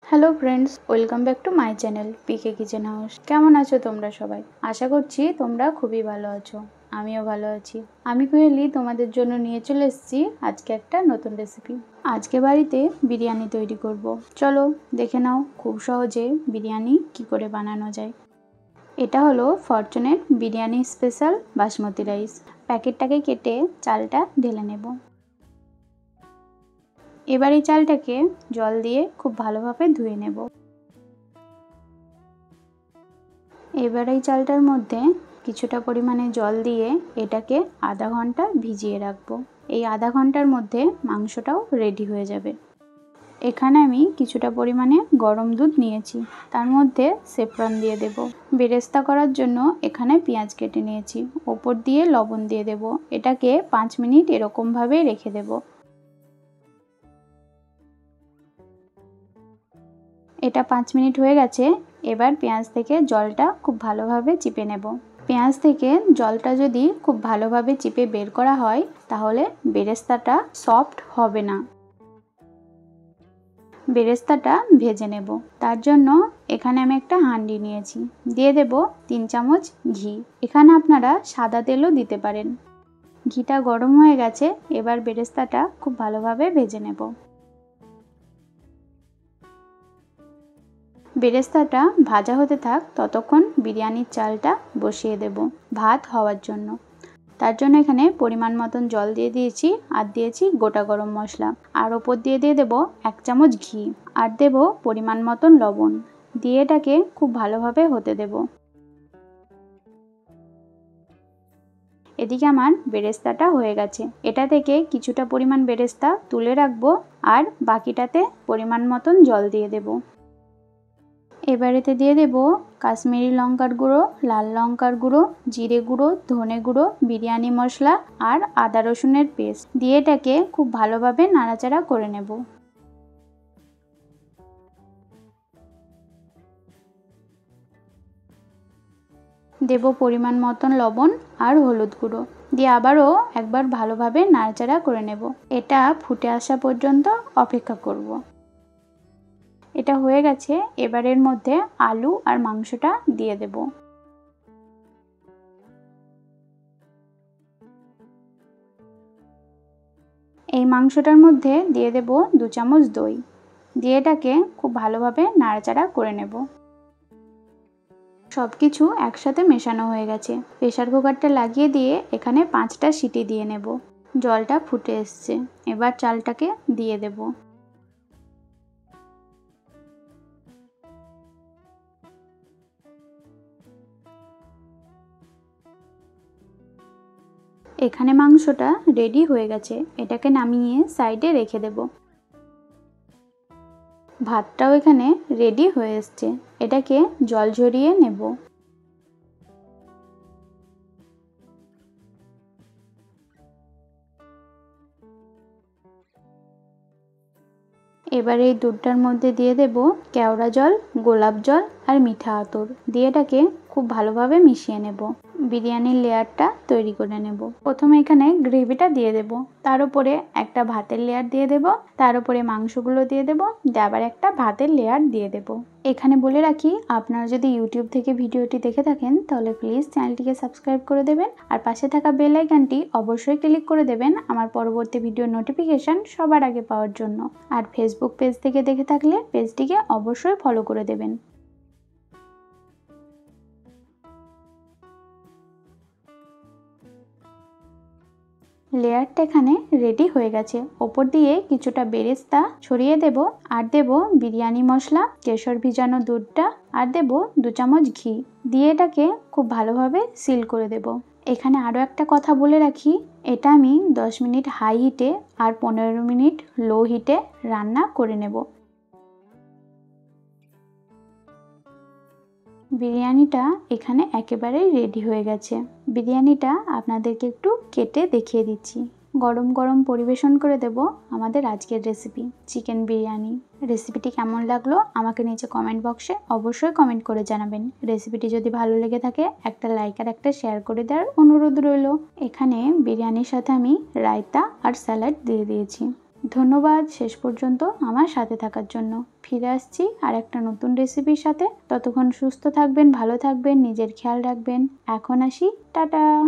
Hello friends, welcome back to my channel PK kitchen house. কেমন আছো তোমরা সবাই? আশা করছি তোমরা খুবই ভালো আছো। আমিও ভালো আছি। আমি কোহেলি তোমাদের জন্য নিয়ে চলে এসেছি আজকে একটা নতুন রেসিপি। আজকে বাড়িতে বিরিয়ানি তৈরি করব। চলো দেখে নাও খুব সহজে বিরিয়ানি কি করে বানানো যায়। এটা হলো ফরচুনের বিরিয়ানি স্পেশাল বাসমতি রাইস। প্যাকেটটাকে কেটে চালটা ঢেলে নেব। এবার এই চালটাকে জল দিয়ে খুব ভালোভাবে ধুয়ে নেব। এবার এই চালটার মধ্যে কিছুটা পরিমাণে জল দিয়ে এটাকে আধা ঘন্টা ভিজিয়ে রাখবো। এই আধা ঘন্টার মধ্যে মাংসটাও রেডি হয়ে যাবে। এখানে আমি কিছুটা পরিমাণে গরম দুধ নিয়েছি, তার মধ্যে সেফরন দিয়ে দেব। বেরেস্তা করার জন্য এখানে পেঁয়াজ কেটে নিয়েছি, ওপর দিয়ে লবণ দিয়ে দেব। এটাকে 5 মিনিট এরকমভাবে রেখে দেব। এটা 5 মিনিট হয়ে গেছে। এবার পেঁয়াজ থেকে জলটা খুব ভালোভাবে চিপে নেব। পেঁয়াজ থেকে জলটা যদি খুব ভালোভাবে চিপে বের করা হয় তাহলে বেরেস্তাটা সফট হবে না। বেরেস্তাটা ভেজে নেব। তার জন্য এখানে আমি একটা হাঁড়ি নিয়েছি, দিয়ে দেব 3 চামচ ঘি। এখানে আপনারা সাদা তেলও দিতে পারেন। ঘিটা গরম হয়ে গেছে, এবার বেরেস্তাটা খুব ভালোভাবে ভেজে নেব। বেরেস্তাটা ভাজা হতে থাক, ততক্ষণ বিরিয়ানির চালটা বসিয়ে দেব ভাত হওয়ার জন্য। তার জন্য এখানে পরিমাণ মতন জল দিয়ে দিয়েছি, আর দিয়েছি গোটা গরম মশলা, আর ওপর দিয়ে দেব 1 চামচ ঘি, আর দেব পরিমাণ মতন লবণ। দিয়ে এটাকে খুব ভালোভাবে হতে দেব। এদিকে আমার বেরেস্তাটা হয়ে গেছে। এটা থেকে কিছুটা পরিমাণ বেরেস্তা তুলে রাখবো, আর বাকিটাতে পরিমাণ মতন জল দিয়ে দেব। এবারেতে দিয়ে দেব কাশ্মীরি লঙ্কার গুঁড়ো, লাল লঙ্কার গুঁড়ো, জিরে গুঁড়ো, ধনে গুঁড়ো, বিরিয়ানি মশলা আর আদা রসুনের পেস্ট দিয়ে এটাকে খুব ভালোভাবে নাড়াচাড়া করে নেব। দেব পরিমাণ মতন লবণ আর হলুদ গুঁড়ো, দিয়ে আবারও একবার ভালোভাবে নাড়াচাড়া করে নেব। এটা ফুটে আসা পর্যন্ত অপেক্ষা করব। এটা হয়ে গেছে। এবারের মধ্যে আলু আর মাংসটা দিয়ে দেব। এই মাংসটার মধ্যে দিয়ে দেব 2 চামচ দই, দিয়ে এটাকে খুব ভালোভাবে নাড়াচাড়া করে নেব। সব কিছু একসাথে মেশানো হয়ে গেছে। প্রেসার কুকারটা লাগিয়ে দিয়ে এখানে 5টা সিটি দিয়ে নেব। জলটা ফুটে এসছে, এবার চালটাকে দিয়ে দেব। এখানে মাংসটা রেডি হয়ে গেছে। এটাকে নামিয়ে সাইডে রেখে দেব। ভাতটাও এখানে রেডি হয়ে এসছে। এটাকে জল ঝরিয়ে নেব। এবার এই দুধটার মধ্যে দিয়ে দেব কেওড়া জল, গোলাপ জল আর মিঠা আতর, দিয়ে এটাকে খুব ভালোভাবে মিশিয়ে নেব। বিরিয়ানির লেয়ারটা তৈরি করে নেব। প্রথমে এখানে গ্রেভিটা দিয়ে দেব, তার উপরে একটা ভাতের লেয়ার দিয়ে দেব, তার উপরে মাংসগুলো দিয়ে দেব, দিয়ে আবার একটা ভাতের লেয়ার দিয়ে দেব। এখানে বলে রাখি, আপনারা যদি ইউটিউব থেকে ভিডিওটি দেখে থাকেন তাহলে প্লিজ চ্যানেলটিকে সাবস্ক্রাইব করে দেবেন, আর পাশে থাকা বেল আইকনটি অবশ্যই ক্লিক করে দেবেন আমার পরবর্তী ভিডিওর নোটিফিকেশন সবার আগে পাওয়ার জন্য। আর ফেসবুক পেজ থেকে দেখে থাকলে পেজটিকে অবশ্যই ফলো করে দেবেন। লেয়ারটা এখানে রেডি হয়ে গেছে। ওপর দিয়ে কিছুটা বেরেস্তা ছড়িয়ে দেব, আর দেব বিরিয়ানি মশলা, কেশর ভিজানো দুধটা, আর দেব 2 চামচ ঘি, দিয়ে এটাকে খুব ভালোভাবে সিল করে দেব। এখানে আরও একটা কথা বলে রাখি, এটা আমি 10 মিনিট হাই হিটে আর 15 মিনিট লো হিটে রান্না করে নেব। বিরিয়ানিটা এখানে একেবারেই রেডি হয়ে গেছে। বিরিয়ানিটা আপনাদেরকে একটু কেটে দেখিয়ে দিচ্ছি। গরম গরম পরিবেশন করে দেব আমাদের আজকের রেসিপি চিকেন বিরিয়ানি। রেসিপিটি কেমন লাগলো আমাকে নিচে কমেন্ট বক্সে অবশ্যই কমেন্ট করে জানাবেন। রেসিপিটি যদি ভালো লেগে থাকে একটা লাইক আর একটা শেয়ার করে দেওয়ার অনুরোধ রইল। এখানে বিরিয়ানির সাথে আমি রায়তা আর স্যালাড দিয়ে দিয়েছি। ধন্যবাদ শেষ পর্যন্ত আমার সাথে থাকার জন্য। ফিরে আসছি আর একটা নতুন রেসিপির সাথে। ততক্ষণ সুস্থ থাকবেন, ভালো থাকবেন, নিজের খেয়াল রাখবেন। এখন আসি, টাটা।